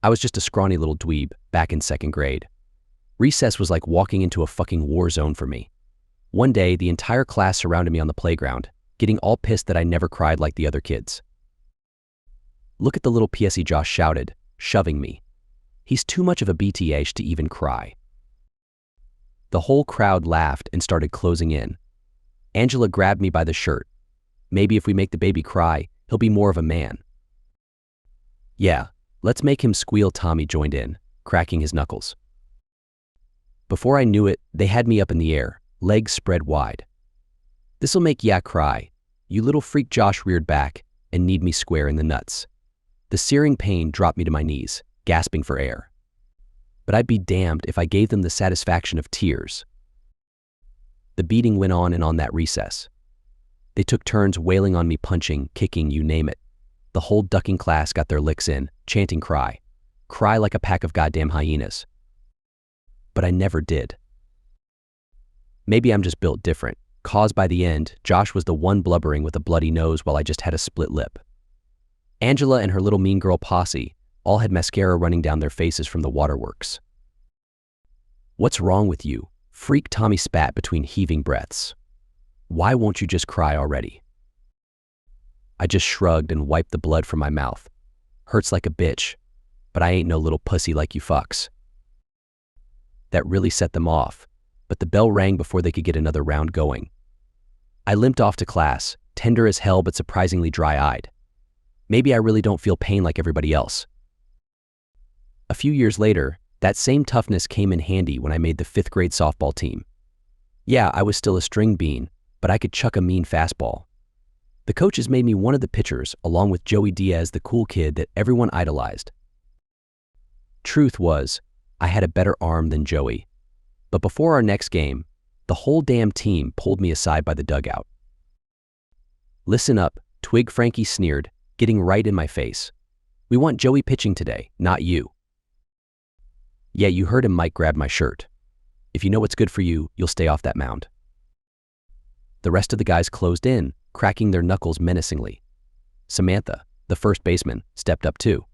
I was just a scrawny little dweeb back in second grade. Recess was like walking into a fucking war zone for me. One day, the entire class surrounded me on the playground, getting all pissed that I never cried like the other kids. "Look at the little PSE," Josh shouted, shoving me. "He's too much of a BTH to even cry." The whole crowd laughed and started closing in. Angela grabbed me by the shirt. "Maybe if we make the baby cry, he'll be more of a man." "Yeah, let's make him squeal," Tommy joined in, cracking his knuckles. Before I knew it, they had me up in the air, legs spread wide. "This'll make ya cry, you little freak," Josh reared back and kneed me square in the nuts. The searing pain dropped me to my knees, gasping for air. But I'd be damned if I gave them the satisfaction of tears. The beating went on and on that recess. They took turns wailing on me, punching, kicking, you name it. The whole ducking class got their licks in, chanting cry. Cry like a pack of goddamn hyenas. But I never did. Maybe I'm just built different, cause by the end, Josh was the one blubbering with a bloody nose while I just had a split lip. Angela and her little mean girl posse all had mascara running down their faces from the waterworks. "What's wrong with you?" Freak, Tommy spat between heaving breaths. "Why won't you just cry already?" I just shrugged and wiped the blood from my mouth. "Hurts like a bitch, but I ain't no little pussy like you fucks." That really set them off, but the bell rang before they could get another round going. I limped off to class, tender as hell but surprisingly dry-eyed. Maybe I really don't feel pain like everybody else. A few years later, that same toughness came in handy when I made the 5th grade softball team. Yeah, I was still a string bean, but I could chuck a mean fastball. The coaches made me one of the pitchers, along with Joey Diaz, the cool kid that everyone idolized. Truth was, I had a better arm than Joey. But before our next game, the whole damn team pulled me aside by the dugout. "Listen up," Twig Frankie sneered, getting right in my face. "We want Joey pitching today, not you." "Yeah, you heard him," Mike grabbed my shirt. "If you know what's good for you, you'll stay off that mound." The rest of the guys closed in, cracking their knuckles menacingly. Samantha, the first baseman, stepped up too.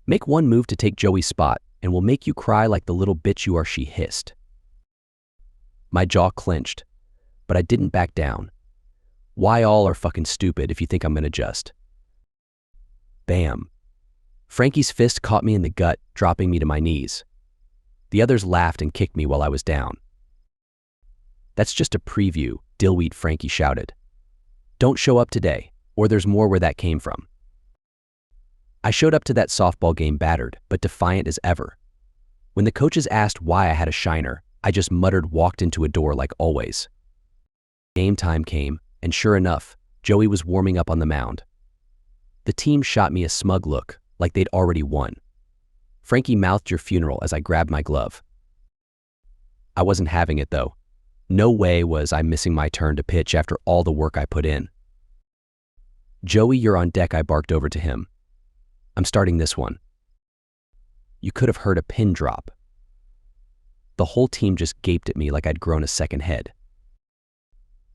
"Make one move to take Joey's spot, and we'll make you cry like the little bitch you are," she hissed. My jaw clenched, but I didn't back down. Why all are fucking stupid if you think I'm gonna just. Bam. Frankie's fist caught me in the gut, dropping me to my knees. The others laughed and kicked me while I was down. "That's just a preview," Dillwheat Frankie shouted. "Don't show up today, or there's more where that came from." I showed up to that softball game battered, but defiant as ever. When the coaches asked why I had a shiner, I just muttered, walked into a door like always. Game time came, and sure enough, Joey was warming up on the mound. The team shot me a smug look, like they'd already won. Frankie mouthed, "Your funeral," as I grabbed my glove. I wasn't having it though. No way was I missing my turn to pitch after all the work I put in. "Joey, you're on deck," I barked over to him. "I'm starting this one." You could have heard a pin drop. The whole team just gaped at me like I'd grown a second head.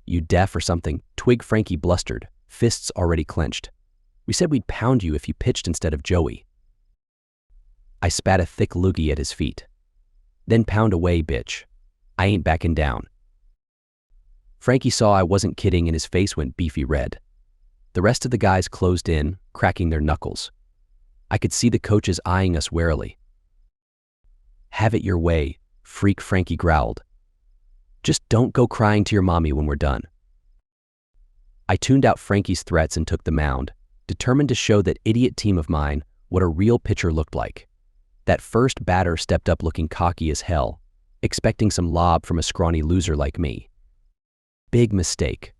"You deaf or something?" Twig Frankie blustered, fists already clenched. "We said we'd pound you if you pitched instead of Joey." I spat a thick loogie at his feet. "Then pound away, bitch. I ain't backing down." Frankie saw I wasn't kidding and his face went beefy red. The rest of the guys closed in, cracking their knuckles. I could see the coaches eyeing us warily. "Have it your way," Freak Frankie growled. "Just don't go crying to your mommy when we're done." I tuned out Frankie's threats and took the mound, determined to show that idiot team of mine what a real pitcher looked like. That first batter stepped up looking cocky as hell, expecting some lob from a scrawny loser like me. Big mistake.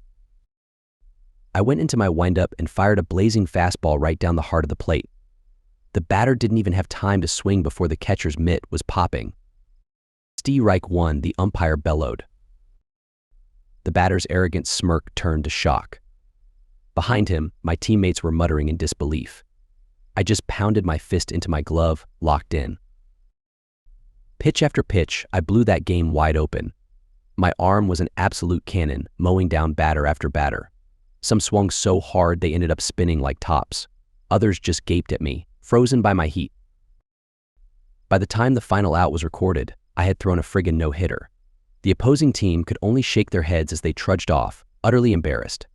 I went into my windup and fired a blazing fastball right down the heart of the plate. The batter didn't even have time to swing before the catcher's mitt was popping. "Strike one," the umpire bellowed. The batter's arrogant smirk turned to shock. Behind him, my teammates were muttering in disbelief. I just pounded my fist into my glove, locked in. Pitch after pitch, I blew that game wide open. My arm was an absolute cannon, mowing down batter after batter. Some swung so hard they ended up spinning like tops. Others just gaped at me, frozen by my heat. By the time the final out was recorded, I had thrown a friggin' no-hitter. The opposing team could only shake their heads as they trudged off, utterly embarrassed.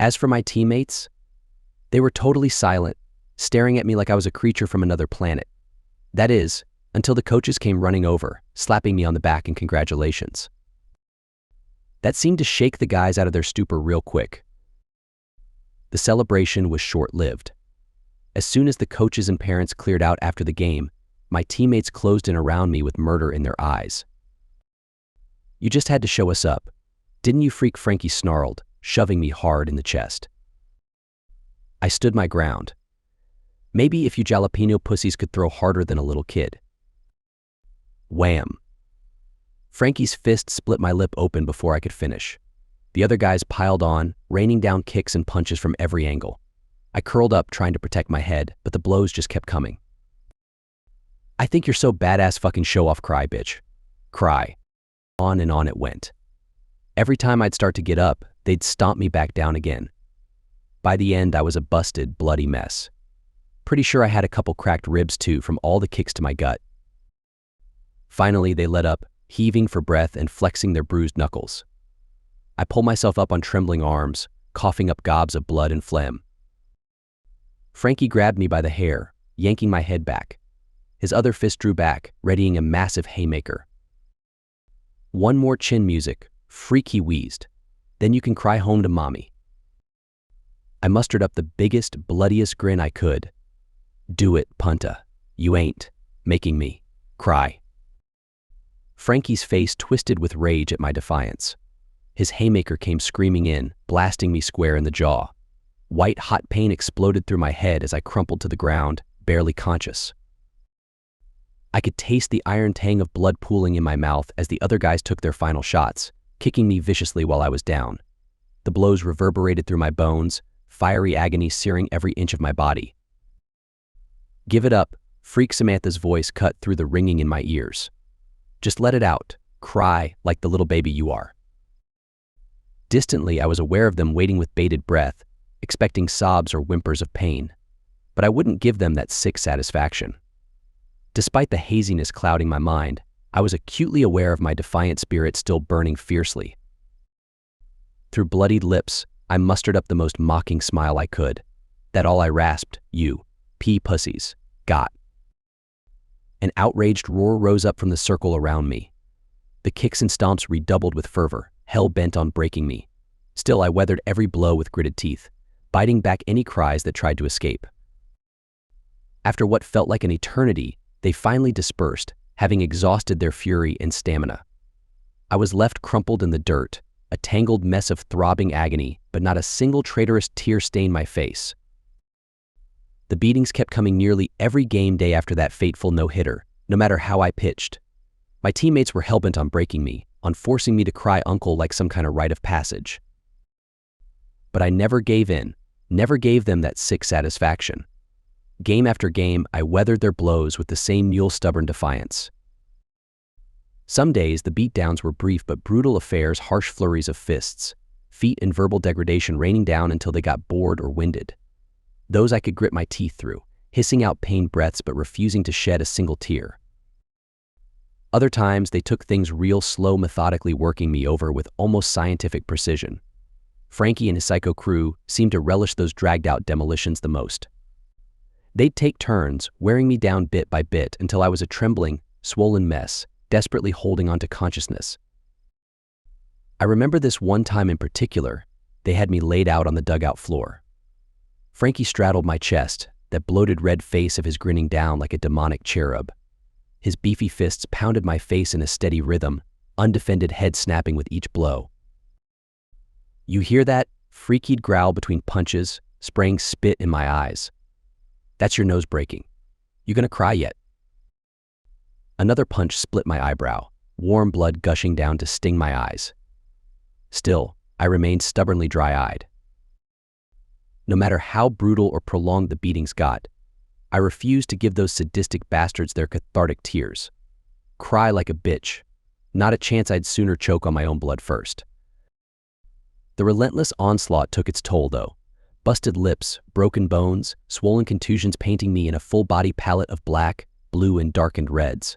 As for my teammates, they were totally silent, staring at me like I was a creature from another planet. That is, until the coaches came running over, slapping me on the back in congratulations. That seemed to shake the guys out of their stupor real quick. The celebration was short-lived. As soon as the coaches and parents cleared out after the game, my teammates closed in around me with murder in their eyes. "You just had to show us up, didn't you, freak?" Frankie snarled, shoving me hard in the chest. I stood my ground. Maybe if you jalapeno pussies could throw harder than a little kid. Wham! Frankie's fist split my lip open before I could finish. The other guys piled on, raining down kicks and punches from every angle. I curled up trying to protect my head, but the blows just kept coming. "I think you're so badass, fucking show off, cry, bitch. Cry." On and on it went. Every time I'd start to get up, they'd stomp me back down again. By the end, I was a busted, bloody mess. Pretty sure I had a couple cracked ribs too from all the kicks to my gut. Finally, they let up, heaving for breath and flexing their bruised knuckles. I pulled myself up on trembling arms, coughing up gobs of blood and phlegm. Frankie grabbed me by the hair, yanking my head back. His other fist drew back, readying a massive haymaker. "One more chin music, freak," he wheezed. "Then you can cry home to mommy." I mustered up the biggest, bloodiest grin I could. "Do it, punta. You ain't making me cry." Frankie's face twisted with rage at my defiance. His haymaker came screaming in, blasting me square in the jaw. White, hot pain exploded through my head as I crumpled to the ground, barely conscious. I could taste the iron tang of blood pooling in my mouth as the other guys took their final shots, kicking me viciously while I was down. The blows reverberated through my bones, fiery agony searing every inch of my body. "Give it up," freak Samantha's voice cut through the ringing in my ears. "Just let it out. Cry like the little baby you are." Distantly, I was aware of them waiting with bated breath, expecting sobs or whimpers of pain. But I wouldn't give them that sick satisfaction. Despite the haziness clouding my mind, I was acutely aware of my defiant spirit still burning fiercely. Through bloodied lips, I mustered up the most mocking smile I could. That all I rasped, "You pea pussies, got." An outraged roar rose up from the circle around me. The kicks and stomps redoubled with fervor, hell-bent on breaking me. Still, I weathered every blow with gritted teeth, biting back any cries that tried to escape. After what felt like an eternity, they finally dispersed, having exhausted their fury and stamina. I was left crumpled in the dirt, a tangled mess of throbbing agony, but not a single traitorous tear stained my face. The beatings kept coming nearly every game day after that fateful no-hitter, no matter how I pitched. My teammates were hellbent on breaking me, on forcing me to cry uncle like some kind of rite of passage. But I never gave in, never gave them that sick satisfaction. Game after game, I weathered their blows with the same mule-stubborn defiance. Some days, the beatdowns were brief but brutal affairs, harsh flurries of fists, feet and verbal degradation raining down until they got bored or winded. Those I could grit my teeth through, hissing out pained breaths but refusing to shed a single tear. Other times, they took things real slow, methodically working me over with almost scientific precision. Frankie and his psycho crew seemed to relish those dragged-out demolitions the most. They'd take turns, wearing me down bit by bit until I was a trembling, swollen mess, desperately holding on to consciousness. I remember this one time in particular, they had me laid out on the dugout floor. Frankie straddled my chest, that bloated red face of his grinning down like a demonic cherub. His beefy fists pounded my face in a steady rhythm, undefended head snapping with each blow. "You hear that?" Freaky'd growl between punches, spraying spit in my eyes. "That's your nose breaking. You gonna cry yet?" Another punch split my eyebrow, warm blood gushing down to sting my eyes. Still, I remained stubbornly dry-eyed. No matter how brutal or prolonged the beatings got, I refused to give those sadistic bastards their cathartic tears. Cry like a bitch. Not a chance. I'd sooner choke on my own blood first. The relentless onslaught took its toll, though. Busted lips, broken bones, swollen contusions painting me in a full-body palette of black, blue, and darkened reds.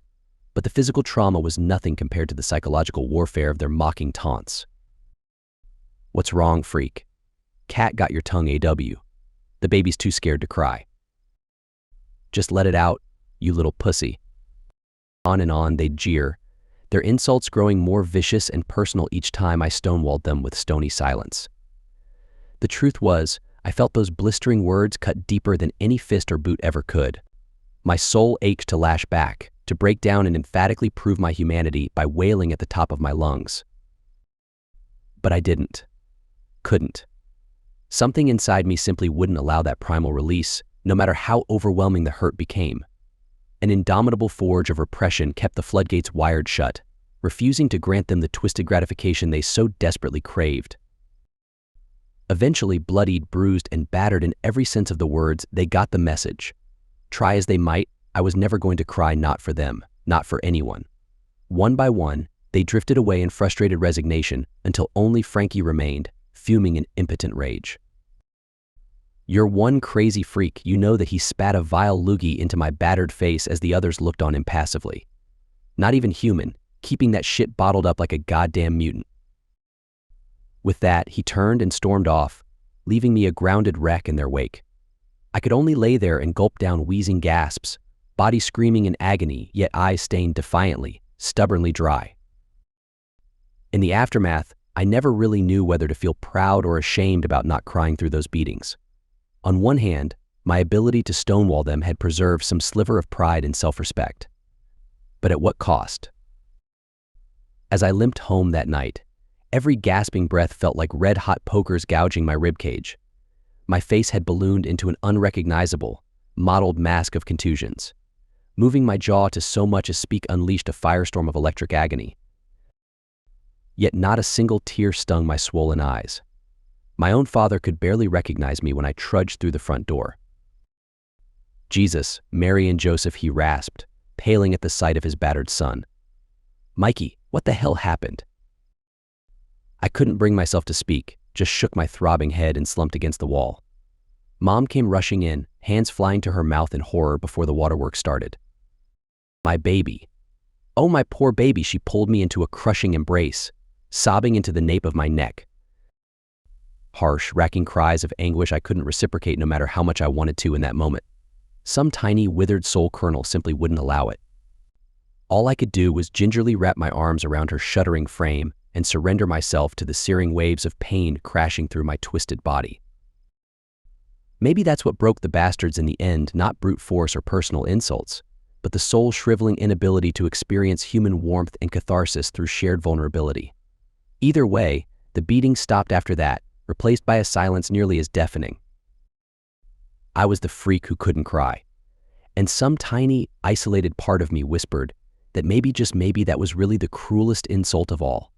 But the physical trauma was nothing compared to the psychological warfare of their mocking taunts. "What's wrong, freak? Cat got your tongue, AW. The baby's too scared to cry. Just let it out, you little pussy." On and on they'd jeer, their insults growing more vicious and personal each time I stonewalled them with stony silence. The truth was, I felt those blistering words cut deeper than any fist or boot ever could. My soul ached to lash back, to break down and emphatically prove my humanity by wailing at the top of my lungs. But I didn't. Couldn't. Something inside me simply wouldn't allow that primal release, no matter how overwhelming the hurt became. An indomitable forge of repression kept the floodgates wired shut, refusing to grant them the twisted gratification they so desperately craved. Eventually, bloodied, bruised, and battered in every sense of the words, they got the message. Try as they might, I was never going to cry, not for them, not for anyone. One by one, they drifted away in frustrated resignation until only Frankie remained, fuming in impotent rage. "You're one crazy freak," you know that he spat a vile loogie into my battered face as the others looked on impassively. Not even human, keeping that shit bottled up like a goddamn mutant. With that, he turned and stormed off, leaving me a grounded wreck in their wake. I could only lay there and gulp down wheezing gasps, body screaming in agony, yet eyes stained defiantly, stubbornly dry. In the aftermath, I never really knew whether to feel proud or ashamed about not crying through those beatings. On one hand, my ability to stonewall them had preserved some sliver of pride and self-respect. But at what cost? As I limped home that night, every gasping breath felt like red-hot pokers gouging my ribcage. My face had ballooned into an unrecognizable, mottled mask of contusions. Moving my jaw to so much as speak unleashed a firestorm of electric agony. Yet not a single tear stung my swollen eyes. My own father could barely recognize me when I trudged through the front door. "Jesus, Mary, and Joseph," he rasped, paling at the sight of his battered son. "Mikey, what the hell happened?" I couldn't bring myself to speak, just shook my throbbing head and slumped against the wall. Mom came rushing in, hands flying to her mouth in horror before the waterworks started. "My baby. Oh, my poor baby," she pulled me into a crushing embrace, sobbing into the nape of my neck. Harsh, racking cries of anguish I couldn't reciprocate no matter how much I wanted to in that moment. Some tiny, withered soul kernel simply wouldn't allow it. All I could do was gingerly wrap my arms around her shuddering frame and surrender myself to the searing waves of pain crashing through my twisted body. Maybe that's what broke the bastards in the end, not brute force or personal insults, but the soul-shriveling inability to experience human warmth and catharsis through shared vulnerability. Either way, the beating stopped after that, replaced by a silence nearly as deafening. I was the freak who couldn't cry, and some tiny, isolated part of me whispered that maybe, just maybe, that was really the cruelest insult of all.